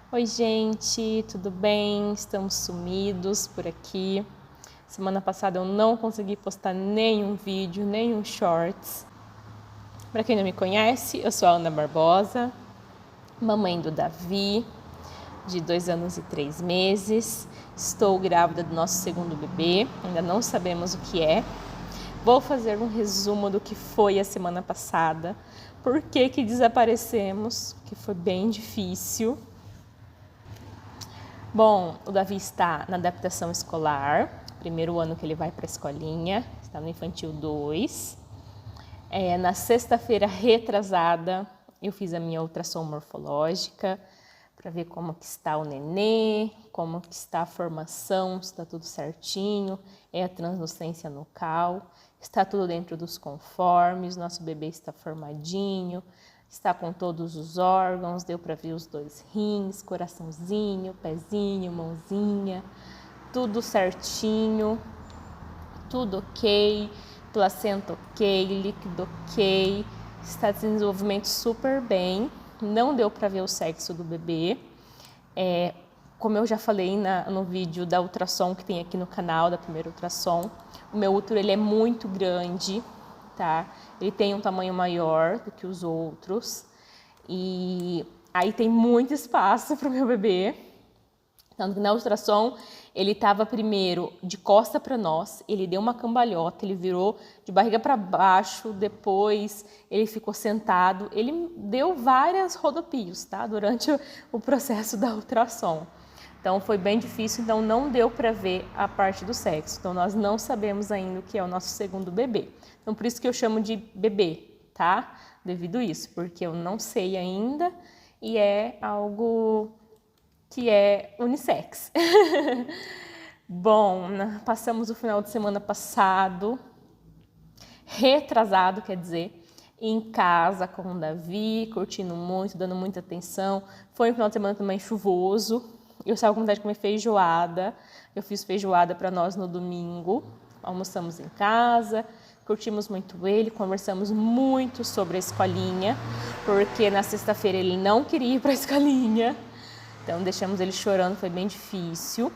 Oi, gente, tudo bem? Estamos sumidos por aqui. Semana passada eu não consegui postar nenhum vídeo, nenhum shorts. Para quem não me conhece, eu sou a Ana Barbosa, mamãe do Davi, de 2 anos e 3 meses. Estou grávida do nosso segundo bebê, ainda não sabemos o que é. Vou fazer um resumo do que foi a semana passada, por que desaparecemos, que foi bem difícil. Bom, o Davi está na adaptação escolar, primeiro ano que ele vai para a escolinha, está no Infantil 2. Na sexta-feira retrasada, eu fiz a minha ultrassom morfológica para ver como que está o nenê, como que está a formação, se está tudo certinho, a translucência nucal, está tudo dentro dos conformes, nosso bebê está formadinho, está com todos os órgãos, deu para ver os 2 rins, coraçãozinho, pezinho, mãozinha, tudo certinho, tudo ok, placenta ok, líquido ok, está em desenvolvimento super bem, não deu para ver o sexo do bebê. Como eu já falei no vídeo da ultrassom que tem aqui no canal, da primeira ultrassom, o meu útero ele é muito grande, tá? Ele tem um tamanho maior do que os outros e aí tem muito espaço para o meu bebê. Tanto que na ultrassom ele estava primeiro de costa para nós, ele deu uma cambalhota, ele virou de barriga para baixo, depois ele ficou sentado, ele deu várias rodopios, tá? Durante o processo da ultrassom. Então foi bem difícil, então não deu para ver a parte do sexo. Então nós não sabemos ainda o que é o nosso segundo bebê. Então por isso que eu chamo de bebê, tá? Devido a isso, porque eu não sei ainda e é algo que é unissex. Bom, passamos o final de semana passado, retrasado, quer dizer, em casa com o Davi, curtindo muito, dando muita atenção. Foi um final de semana também chuvoso. Eu estava com vontade de comer feijoada. Eu fiz feijoada para nós no domingo. Almoçamos em casa, curtimos muito ele, conversamos muito sobre a escolinha, porque na sexta-feira ele não queria ir para a escolinha. Então deixamos ele chorando, foi bem difícil.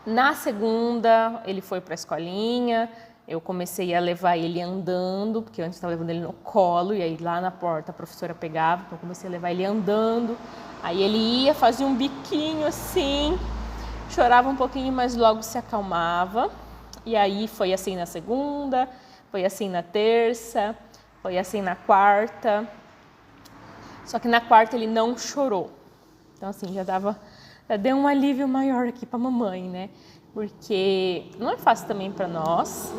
Na segunda ele foi para a escolinha, eu comecei a levar ele andando, porque antes estava levando ele no colo, e aí lá na porta a professora pegava, então eu comecei a levar ele andando. Aí ele ia, fazia um biquinho assim, chorava um pouquinho, mas logo se acalmava. E aí foi assim na segunda, foi assim na terça, foi assim na quarta. Só que na quarta ele não chorou. Então assim, já deu um alívio maior aqui para a mamãe, né? Porque não é fácil também para nós.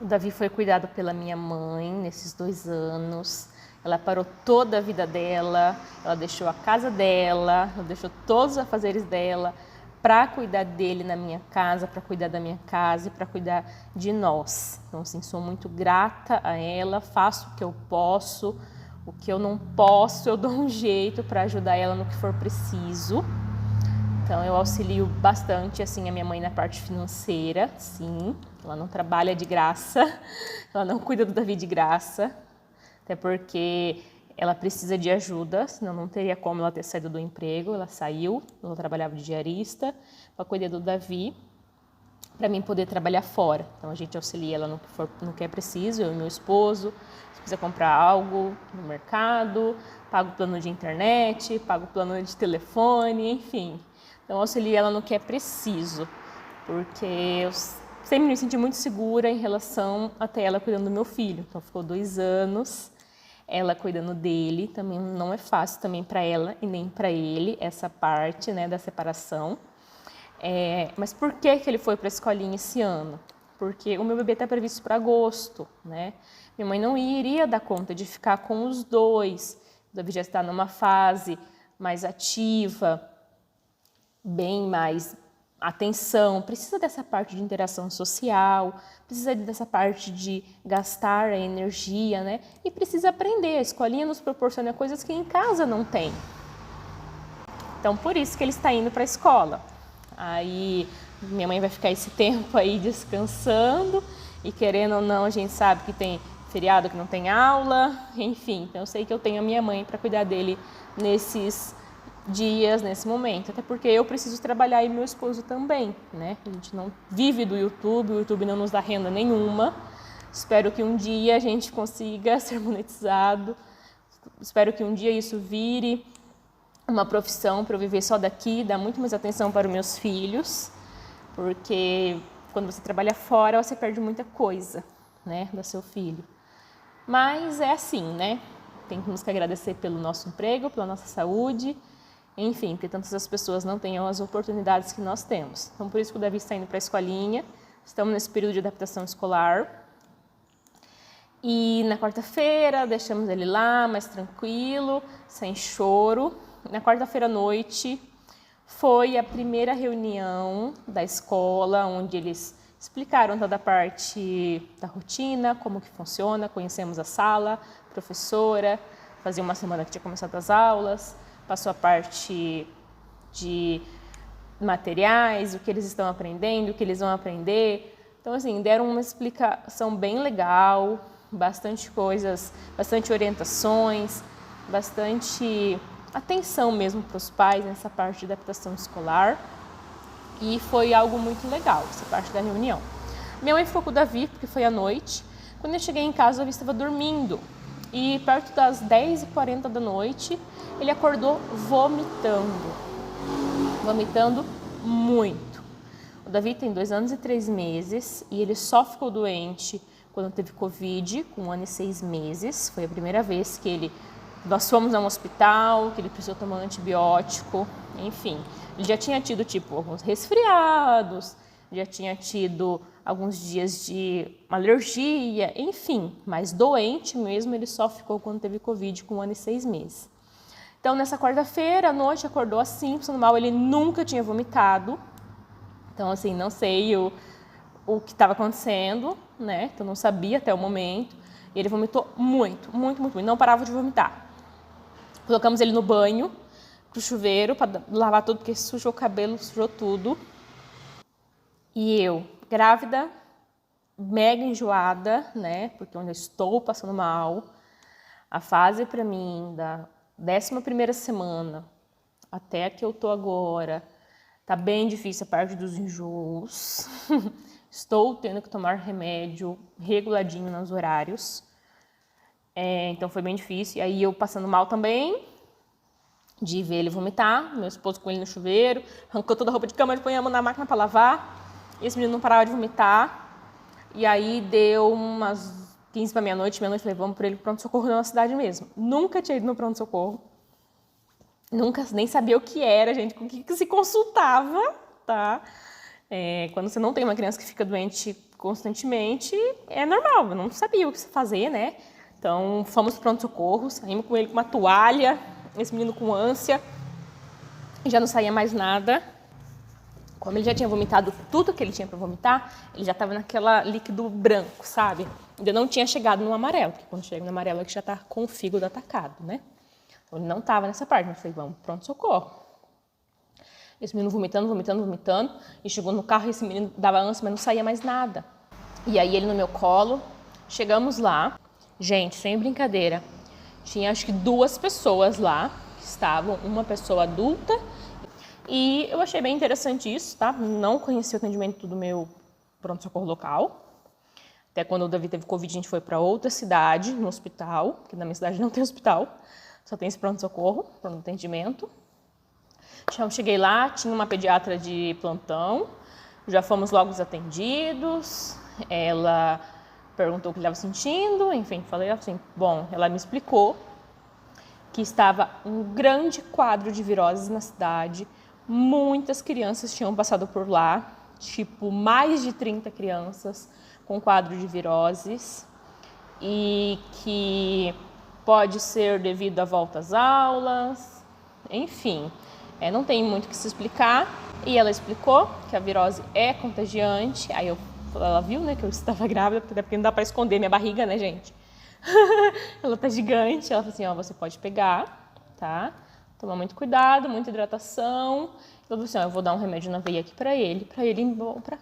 O Davi foi cuidado pela minha mãe nesses 2 anos. Ela parou toda a vida dela, ela deixou a casa dela, ela deixou todos os afazeres dela para cuidar dele na minha casa, para cuidar da minha casa e para cuidar de nós. Então, assim, sou muito grata a ela, faço o que eu posso, o que eu não posso, eu dou um jeito para ajudar ela no que for preciso. Então, eu auxilio bastante, assim, a minha mãe na parte financeira, sim. Ela não trabalha de graça, ela não cuida do Davi de graça. Até porque ela precisa de ajuda, senão não teria como ela ter saído do emprego. Ela saiu, ela trabalhava de diarista para cuidar do Davi, para mim poder trabalhar fora. Então a gente auxilia ela no que é preciso, eu e meu esposo. Se precisa comprar algo no mercado, pago o plano de internet, pago o plano de telefone, enfim. Então eu auxilio ela no que é preciso, porque eu sempre me senti muito segura em relação até ela cuidando do meu filho. Então ficou 2 anos ela cuidando dele, também não é fácil também para ela e nem para ele essa parte, né, da separação. Mas por que ele foi para a escolinha esse ano? Porque o meu bebê está previsto para agosto, né? Minha mãe não iria dar conta de ficar com os 2. O Davi já está numa fase mais ativa, bem mais atenção, precisa dessa parte de interação social, precisa dessa parte de gastar a energia, né? E precisa aprender. A escolinha nos proporciona coisas que em casa não tem. Então, por isso que ele está indo para a escola. Aí, minha mãe vai ficar esse tempo aí descansando e, querendo ou não, a gente sabe que tem feriado que não tem aula, enfim. Então, eu sei que eu tenho a minha mãe para cuidar dele nesses dias nesse momento, até porque eu preciso trabalhar e meu esposo também, né? A gente não vive do YouTube, o YouTube não nos dá renda nenhuma. Espero que um dia a gente consiga ser monetizado. Espero que um dia isso vire uma profissão para eu viver só daqui, dar muito mais atenção para os meus filhos, porque quando você trabalha fora, você perde muita coisa, né, do seu filho. Mas é assim, né? Temos que agradecer pelo nosso emprego, pela nossa saúde, enfim, porque tantas as pessoas não têm as oportunidades que nós temos. Então, por isso que o Davi está indo para a escolinha. Estamos nesse período de adaptação escolar. E na quarta-feira, deixamos ele lá, mais tranquilo, sem choro. Na quarta-feira à noite, foi a primeira reunião da escola, onde eles explicaram toda a parte da rotina, como que funciona, conhecemos a sala, professora, fazia uma semana que tinha começado as aulas, passou a parte de materiais, o que eles estão aprendendo, o que eles vão aprender. Então, assim, deram uma explicação bem legal, bastante coisas, bastante orientações, bastante atenção mesmo para os pais nessa parte de adaptação escolar. E foi algo muito legal, essa parte da reunião. Minha mãe ficou com o Davi, porque foi à noite. Quando eu cheguei em casa, o Davi estava dormindo. E perto das 10h40 da noite, ele acordou vomitando muito. O Davi tem 2 anos e 3 meses e ele só ficou doente quando teve Covid, com 1 ano e 6 meses. Foi a primeira vez que nós fomos a um hospital, que ele precisou tomar um antibiótico, enfim. Ele já tinha tido, alguns resfriados, já tinha tido alguns dias de alergia, enfim. Mas doente mesmo, ele só ficou quando teve Covid, com 1 ano e 6 meses. Então, nessa quarta-feira, à noite, acordou assim, passando mal. Ele nunca tinha vomitado. Então, assim, não sei o que estava acontecendo, né? Então, não sabia até o momento. E ele vomitou muito. Não parava de vomitar. Colocamos ele no banho, pro chuveiro, para lavar tudo, porque sujou o cabelo, sujou tudo. E eu, grávida, mega enjoada, né? Porque eu estou passando mal. A fase, para mim, da 11ª semana até a que eu tô agora, tá bem difícil a parte dos enjoos. Estou tendo que tomar remédio reguladinho nos horários. Então foi bem difícil. E aí eu passando mal também, de ver ele vomitar. Meu esposo com ele no chuveiro, arrancou toda a roupa de cama, ele põe a mão na máquina para lavar. E esse menino não parava de vomitar. E aí deu umas 15 para meia-noite, falei, vamos por ele pro pronto-socorro na cidade mesmo. Nunca tinha ido no pronto-socorro. Nunca, nem sabia o que era, gente, com o que se consultava, tá? Quando você não tem uma criança que fica doente constantemente, é normal, eu não sabia o que fazer, né? Então, fomos pro pronto-socorro, saímos com ele com uma toalha, esse menino com ânsia, já não saía mais nada. Como ele já tinha vomitado tudo que ele tinha para vomitar, ele já estava naquela líquido branco, sabe? Ainda não tinha chegado no amarelo, porque quando chega no amarelo é que já está com o fígado atacado, né? Então, ele não estava nessa parte, mas eu falei, vamos, pronto-socorro. Esse menino vomitando, e chegou no carro e esse menino dava ânsia, mas não saía mais nada. E aí ele no meu colo, chegamos lá, gente, sem brincadeira, tinha acho que 2 pessoas lá, que estavam, uma pessoa adulta, e eu achei bem interessante isso, tá? Não conheci o atendimento do meu pronto-socorro local. Até quando o Davi teve Covid, a gente foi para outra cidade, no hospital, porque na minha cidade não tem hospital, só tem esse pronto-socorro, pronto atendimento. Então, cheguei lá, tinha uma pediatra de plantão, já fomos logo atendidos, ela perguntou o que ele estava sentindo, enfim, falei assim, bom, ela me explicou que estava um grande quadro de viroses na cidade, muitas crianças tinham passado por lá, mais de 30 crianças com quadro de viroses, e que pode ser devido à volta às aulas, enfim, não tem muito o que se explicar. E ela explicou que a virose é contagiante. Aí ela viu, né, que eu estava grávida, porque não dá para esconder minha barriga, né, gente? Ela tá gigante. Ela falou assim, você pode pegar, tá? Tomar muito cuidado, muita hidratação. Ela falou assim, eu vou dar um remédio na veia aqui para ele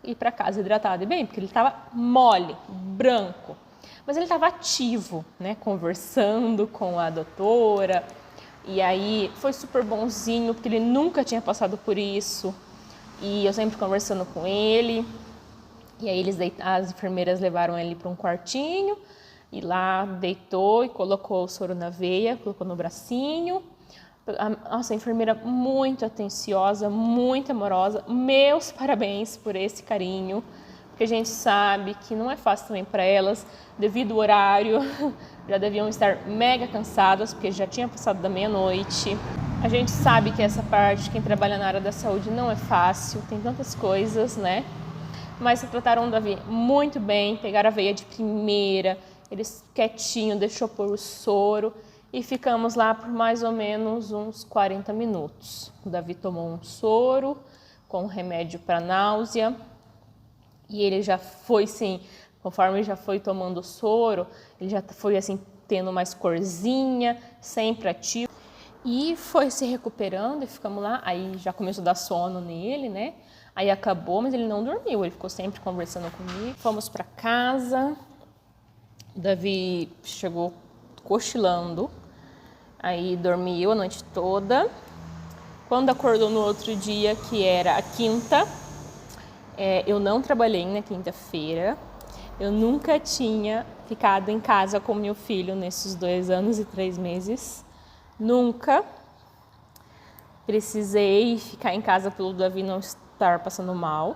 ir para casa hidratado e bem, porque ele estava mole, branco. Mas ele estava ativo, né, conversando com a doutora, E aí foi super bonzinho, porque ele nunca tinha passado por isso. E eu sempre conversando com ele. E aí as enfermeiras levaram ele para um quartinho. E lá deitou e colocou o soro na veia, colocou no bracinho. Nossa, a enfermeira muito atenciosa, muito amorosa. Meus parabéns por esse carinho. Porque a gente sabe que não é fácil também para elas, devido ao horário. Já deviam estar mega cansadas, porque já tinha passado da meia-noite. A gente sabe que essa parte, quem trabalha na área da saúde, não é fácil, tem tantas coisas, né? Mas trataram o Davi muito bem, pegaram a veia de primeira, eles quietinho, deixou pôr o soro e ficamos lá por mais ou menos uns 40 minutos. O Davi tomou um soro com remédio para náusea e ele já foi, sim, conforme ele já foi tomando o soro, ele já foi assim tendo mais corzinha, sempre ativo. E foi se recuperando e ficamos lá, aí já começou a dar sono nele, né? Aí acabou, mas ele não dormiu, ele ficou sempre conversando comigo. Fomos para casa, o Davi chegou cochilando, aí dormiu a noite toda. Quando acordou no outro dia, que era a quinta, eu não trabalhei na quinta-feira. Eu nunca tinha ficado em casa com meu filho nesses 2 anos e 3 meses. Nunca precisei ficar em casa pelo Davi não estar passando mal.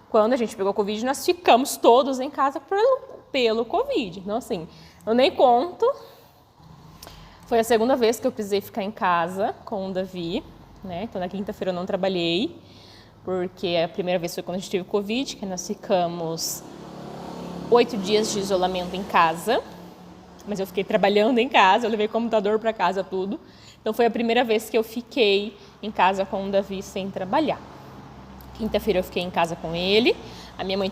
Quando a gente pegou Covid, nós ficamos todos em casa pelo Covid. Então, assim, eu nem conto. Foi a segunda vez que eu precisei ficar em casa com o Davi, né? Então, na quinta-feira eu não trabalhei, porque a primeira vez foi quando a gente teve Covid, que nós ficamos 8 dias de isolamento em casa, mas eu fiquei trabalhando em casa, eu levei computador para casa, tudo. Então foi a primeira vez que eu fiquei em casa com o Davi sem trabalhar. Quinta-feira eu fiquei em casa com ele, a minha mãe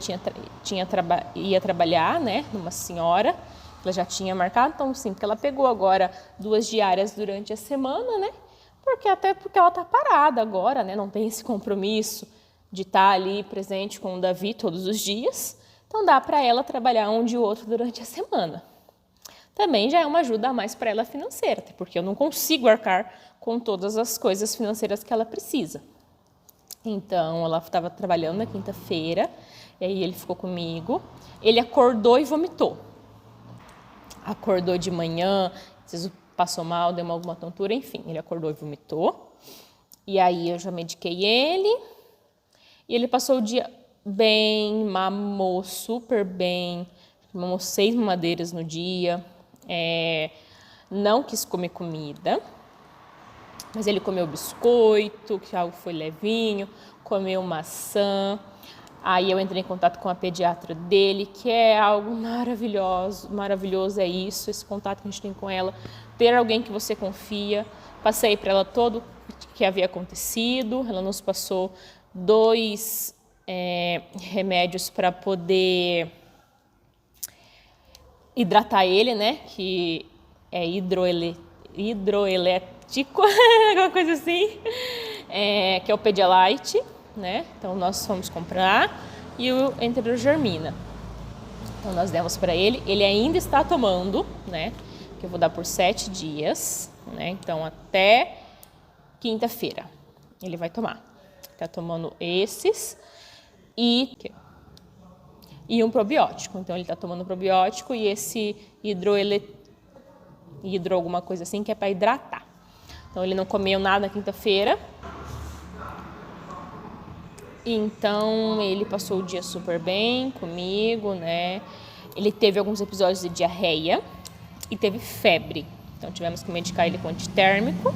ia trabalhar, né, numa senhora, ela já tinha marcado, então sim, porque ela pegou agora 2 diárias durante a semana, né, até porque ela tá parada agora, né, não tem esse compromisso de estar ali presente com o Davi todos os dias. Então dá para ela trabalhar um de outro durante a semana. Também já é uma ajuda a mais para ela financeira, até porque eu não consigo arcar com todas as coisas financeiras que ela precisa. Então ela estava trabalhando na quinta-feira, e aí ele ficou comigo. Ele acordou e vomitou. Acordou de manhã, passou mal, deu alguma tontura, enfim, ele acordou e vomitou. E aí eu já mediquei ele, e ele passou o dia bem, mamou super bem, mamou 6 mamadeiras no dia, não quis comer comida, mas ele comeu biscoito, que algo foi levinho, comeu maçã. Aí eu entrei em contato com a pediatra dele, que é algo maravilhoso é isso, esse contato que a gente tem com ela, ter alguém que você confia. Passei para ela todo o que havia acontecido, ela nos passou 2 remédios para poder hidratar ele, né? Que é hidroelétrico, alguma coisa assim, que é o Pedialyte, né? Então nós fomos comprar, e o Enterogermina. Então nós demos para ele, ele ainda está tomando, né? Que eu vou dar por 7 dias, né? Então até quinta-feira ele vai tomar. Está tomando esses e um probiótico. Então ele está tomando probiótico e esse hidro alguma coisa assim, que é para hidratar. Então ele não comeu nada na quinta-feira. Então ele passou o dia super bem comigo, né? Ele teve alguns episódios de diarreia e teve febre. Então tivemos que medicar ele com antitérmico.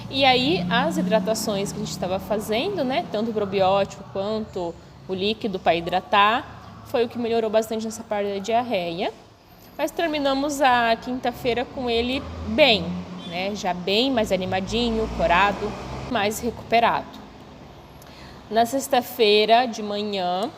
E aí as hidratações que a gente estava fazendo, né? Tanto o probiótico quanto o líquido para hidratar, foi o que melhorou bastante nessa parte da diarreia. Mas terminamos a quinta-feira com ele bem, né? Já bem mais animadinho, corado, mais recuperado. Na sexta-feira de manhã,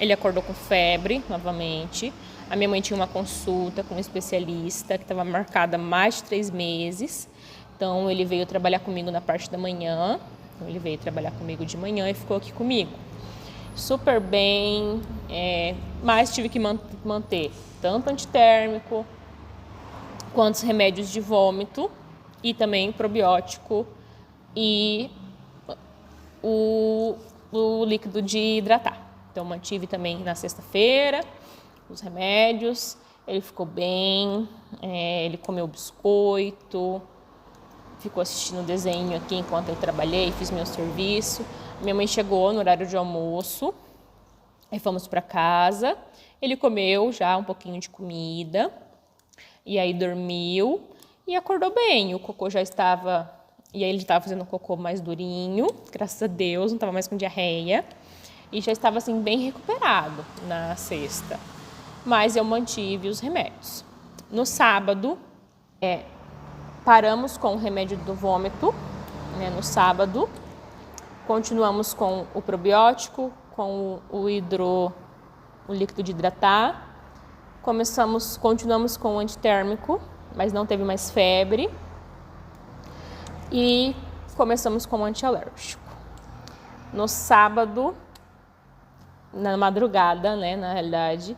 ele acordou com febre novamente. A minha mãe tinha uma consulta com um especialista que estava marcada há mais de 3 meses. Então ele veio trabalhar comigo na parte da manhã. Então ele veio trabalhar comigo de manhã e ficou aqui comigo. Super bem, mas tive que manter tanto antitérmico quanto os remédios de vômito e também probiótico e o líquido de hidratar. Então, mantive também na sexta-feira os remédios, ele ficou bem, ele comeu biscoito, ficou assistindo desenho aqui enquanto eu trabalhei, fiz meu serviço. Minha mãe chegou no horário de almoço, aí fomos para casa, ele comeu já um pouquinho de comida, e aí dormiu e acordou bem. O cocô já estava, e aí ele estava fazendo um cocô mais durinho, graças a Deus, não estava mais com diarreia, e já estava assim bem recuperado na sexta. Mas eu mantive os remédios. No sábado, paramos com o remédio do vômito, né, no sábado. Continuamos com o probiótico, com o líquido de hidratar. Continuamos com o antitérmico, mas não teve mais febre. E começamos com o antialérgico. No sábado, na madrugada, né, na realidade,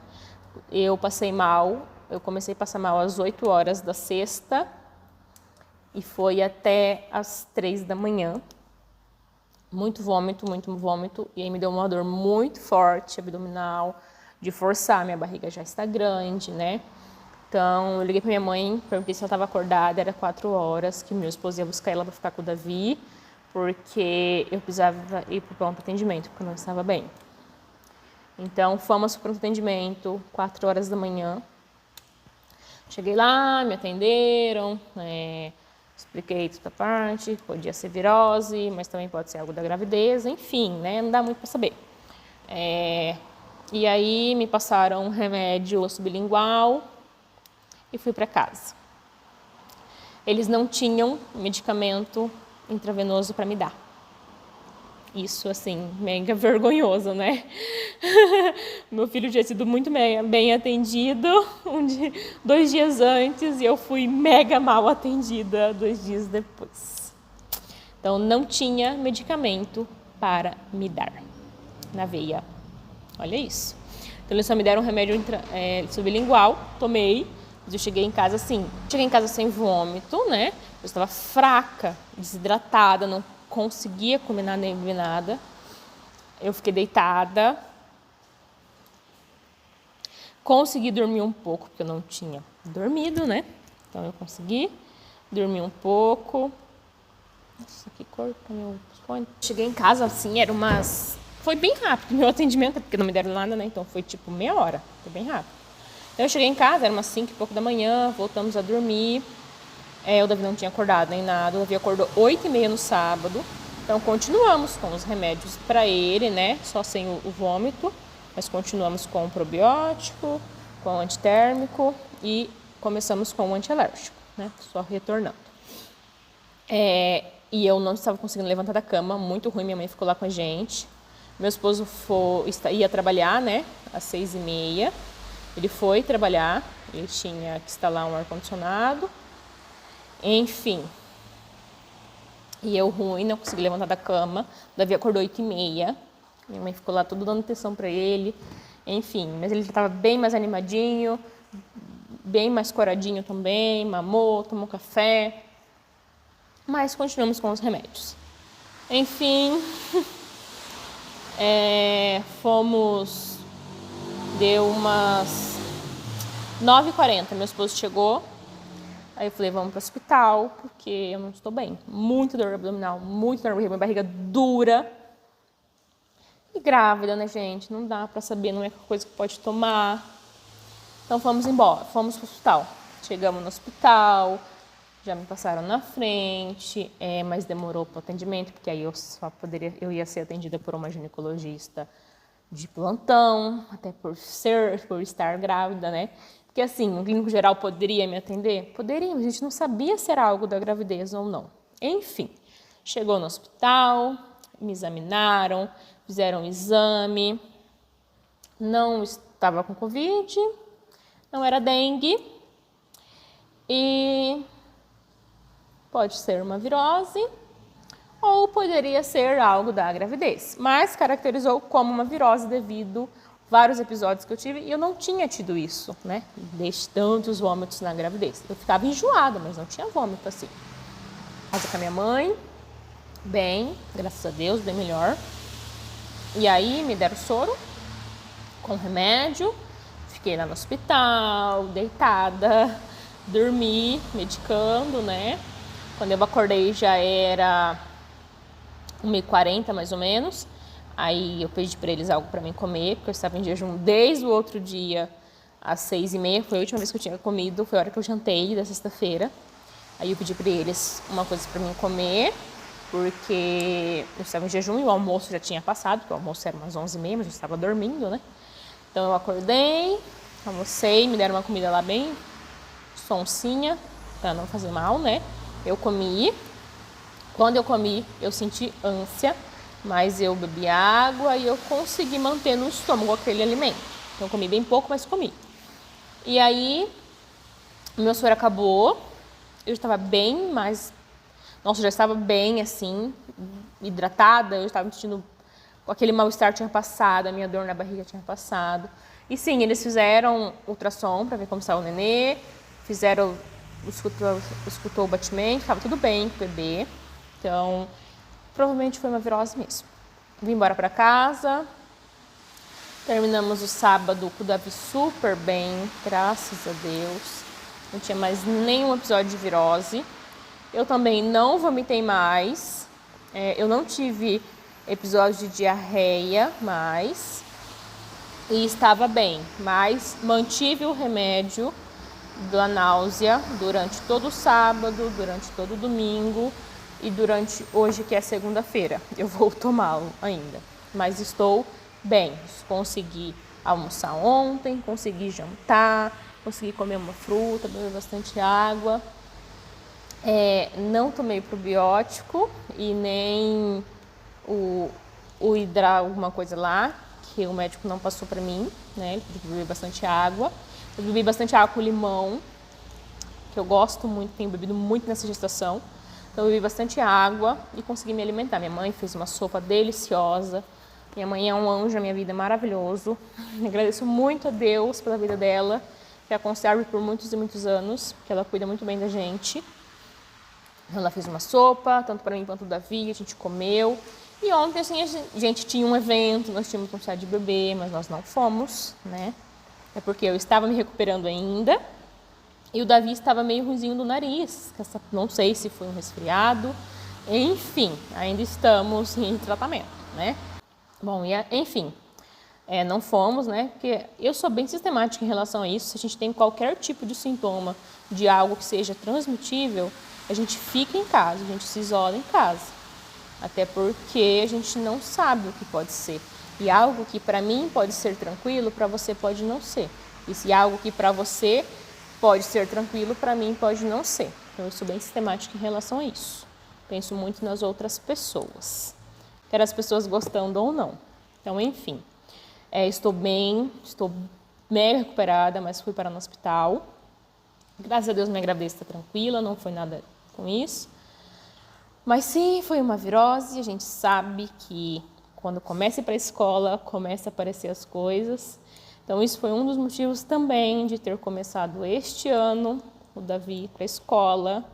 eu passei mal. Eu comecei a passar mal às 8 horas da sexta e foi até às 3 da manhã. Muito vômito, e aí me deu uma dor muito forte, abdominal, de forçar, minha barriga já está grande, né? Então, eu liguei para minha mãe, perguntei se ela estava acordada, era 4 horas, que meu esposo ia buscar ela para ficar com o Davi, porque eu precisava ir para o pronto atendimento, porque eu não estava bem. Então, fomos para o pronto atendimento, 4 horas da manhã. Cheguei lá, me atenderam, expliquei toda a parte, podia ser virose, mas também pode ser algo da gravidez, enfim, né? Não dá muito para saber. E aí me passaram um remédio sublingual e fui para casa. Eles não tinham medicamento intravenoso para me dar. Isso, assim, mega vergonhoso, né? Meu filho tinha sido muito bem atendido 2 dias antes e eu fui mega mal atendida 2 dias depois. Então, não tinha medicamento para me dar na veia. Olha isso. Então, eles só me deram um remédio sublingual, tomei, mas eu cheguei em casa assim, sem vômito, né? Eu estava fraca, desidratada, não conseguia comer nada nem beber nada. Eu fiquei deitada. Consegui dormir um pouco, porque eu não tinha dormido, né? Então eu consegui dormir um pouco. Nossa, que corta meu fone. Cheguei em casa assim, foi bem rápido meu atendimento, porque não me deram nada, né? Então foi tipo meia hora, foi bem rápido. Então eu cheguei em casa, era umas 5 e pouco da manhã, voltamos a dormir. O Davi não tinha acordado nem nada, o Davi acordou 8h30 no sábado. Então continuamos com os remédios para ele, né? Só sem o vômito, mas continuamos com o probiótico, com o antitérmico e começamos com o antialérgico, né? Só retornando. E eu não estava conseguindo levantar da cama, muito ruim, minha mãe ficou lá com a gente. Meu esposo ia trabalhar, né? Às 6h30. Ele foi trabalhar, ele tinha que instalar um ar-condicionado. Enfim, e eu ruim, não consegui levantar da cama. O Davi acordou 8h30, minha mãe ficou lá tudo dando atenção para ele. Enfim, mas ele estava bem mais animadinho, bem mais coradinho também, mamou, tomou café. Mas continuamos com os remédios. Enfim, deu umas 9h40, meu esposo chegou. Aí eu falei, vamos para o hospital, porque eu não estou bem. Muita dor abdominal, muita dor na barriga, minha barriga dura. E grávida, né, gente? Não dá para saber, não é coisa que pode tomar. Então fomos embora, fomos para o hospital. Chegamos no hospital, já me passaram na frente, mas demorou para o atendimento, porque aí eu ia ser atendida por uma ginecologista de plantão, até por estar grávida, né? Porque assim, um clínico geral poderia me atender? Poderia, mas a gente não sabia se era algo da gravidez ou não. Enfim, chegou no hospital, me examinaram, fizeram um exame, não estava com Covid, não era dengue e pode ser uma virose ou poderia ser algo da gravidez, mas caracterizou como uma virose devido vários episódios que eu tive e eu não tinha tido isso, né? Desde tantos vômitos na gravidez. Eu ficava enjoada, mas não tinha vômito assim. casa com a minha mãe, bem, graças a Deus, bem melhor. E aí me deram soro com remédio, fiquei lá no hospital, deitada, dormi, medicando, né? Quando eu acordei já era 1h40 mais ou menos. Aí eu pedi para eles algo para mim comer, porque eu estava em jejum desde o outro dia às 6h30. Foi a última vez que eu tinha comido, foi a hora que eu jantei da sexta-feira. Aí eu pedi para eles uma coisa para mim comer, porque eu estava em jejum e o almoço já tinha passado, porque o almoço era umas 11h30, mas eu estava dormindo, né? Então eu acordei, almocei, me deram uma comida lá bem sonsinha, para não fazer mal, né? Eu comi. Quando eu comi, eu senti ânsia, mas eu bebi água e eu consegui manter no estômago aquele alimento. Então eu comi bem pouco, mas comi. E aí, o meu soro acabou, eu estava bem, mas... Nossa, eu já estava bem, assim, hidratada, eu estava me sentindo... Aquele mal-estar tinha passado, a minha dor na barriga tinha passado. E sim, eles fizeram ultrassom para ver como estava o nenê, escutou o batimento, estava tudo bem com o bebê. Então, provavelmente foi uma virose mesmo. Vim embora para casa, terminamos o sábado com o Davi super bem, graças a Deus. Não tinha mais nenhum episódio de virose. Eu também não vomitei mais, eu não tive episódio de diarreia mais e estava bem, mas mantive o remédio da náusea durante todo o sábado, durante todo o domingo e durante hoje, que é segunda-feira. Eu vou tomá-lo ainda, mas estou bem. Consegui almoçar ontem, consegui jantar, consegui comer uma fruta, beber bastante água. Não tomei probiótico e nem o hidrar alguma coisa lá, que o médico não passou para mim, né? Ele pediu pra beber bastante água. Eu bebi bastante água com limão, que eu gosto muito, tenho bebido muito nessa gestação. Então eu bebi bastante água e consegui me alimentar. Minha mãe fez uma sopa deliciosa. Minha mãe é um anjo na minha vida, maravilhoso. Agradeço muito a Deus pela vida dela, que a conserve por muitos e muitos anos, que ela cuida muito bem da gente. Ela fez uma sopa, tanto para mim quanto o Davi, a gente comeu. E ontem, assim, a gente tinha um evento, nós tínhamos vontade de beber, mas nós não fomos, né? É porque eu estava me recuperando ainda e o Davi estava meio ruinzinho do nariz. Não sei se foi um resfriado. Enfim, ainda estamos em tratamento, né? Bom, enfim, não fomos, né? Porque eu sou bem sistemática em relação a isso. Se a gente tem qualquer tipo de sintoma de algo que seja transmitível, a gente fica em casa, a gente se isola em casa. Até porque a gente não sabe o que pode ser. E algo que para mim pode ser tranquilo, para você pode não ser. E se algo que para você pode ser tranquilo, para mim pode não ser. Então eu sou bem sistemática em relação a isso. Penso muito nas outras pessoas, quer as pessoas gostando ou não. Então, enfim, estou bem, estou mega recuperada, mas fui parar no hospital. Graças a Deus minha gravidez está tranquila, não foi nada com isso. Mas sim, foi uma virose. A gente sabe que quando começa a ir para a escola, começa a aparecer as coisas. Então isso foi um dos motivos também de ter começado este ano o Davi para a escola.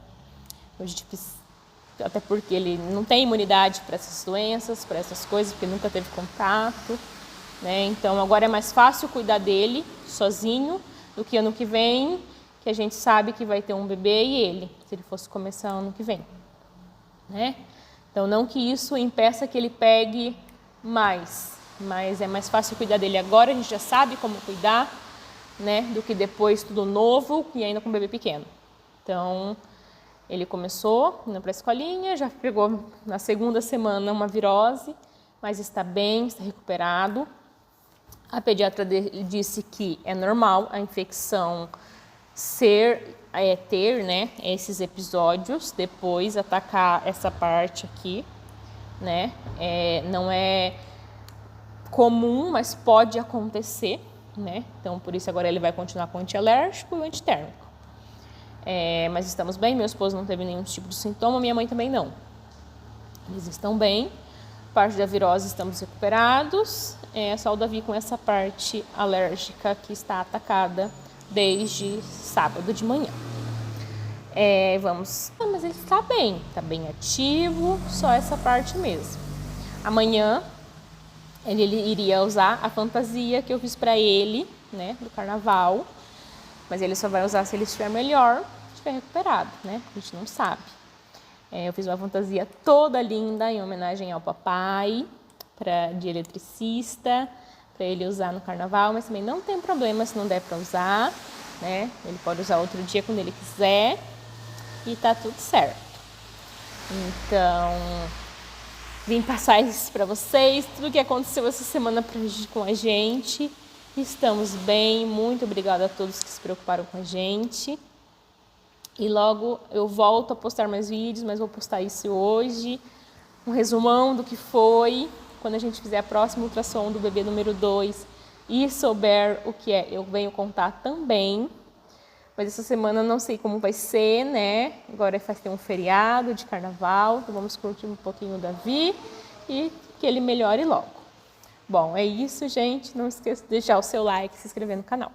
Até porque ele não tem imunidade para essas doenças, para essas coisas, porque nunca teve contato, né? Então agora é mais fácil cuidar dele sozinho do que ano que vem, que a gente sabe que vai ter um bebê e ele, se ele fosse começar ano que vem, né? Então não que isso impeça que ele pegue mais, mas é mais fácil cuidar dele agora, a gente já sabe como cuidar, né? Do que depois tudo novo e ainda com um bebê pequeno. Então ele começou indo para a escolinha, já pegou na segunda semana uma virose, mas está bem, está recuperado. A pediatra disse que é normal a infecção ter, né, esses episódios, depois atacar essa parte aqui, né? Não é comum, mas pode acontecer, né? Então, por isso agora ele vai continuar com o antialérgico e o antitérmico. Mas estamos bem, meu esposo não teve nenhum tipo de sintoma, minha mãe também não. Eles estão bem, parte da virose estamos recuperados, só o Davi com essa parte alérgica que está atacada desde sábado de manhã. Mas ele está bem ativo, só essa parte mesmo. Amanhã ele iria usar a fantasia que eu fiz para ele, né, do carnaval, mas ele só vai usar se ele estiver melhor, estiver recuperado, né, a gente não sabe. Eu fiz uma fantasia toda linda em homenagem ao papai, de eletricista, para ele usar no carnaval, mas também não tem problema se não der para usar, né, ele pode usar outro dia quando ele quiser. E tá tudo certo. Então, vim passar isso para vocês, tudo que aconteceu essa semana com a gente. Estamos bem, muito obrigada a todos que se preocuparam com a gente. E logo eu volto a postar mais vídeos, mas vou postar isso hoje. Um resumão do que foi. Quando a gente fizer a próxima ultrassom do bebê número 2 e souber o que é, eu venho contar também. Mas essa semana não sei como vai ser, né? Agora vai ter um feriado de carnaval, então vamos curtir um pouquinho o Davi e que ele melhore logo. Bom, é isso, gente. Não esqueça de deixar o seu like e se inscrever no canal.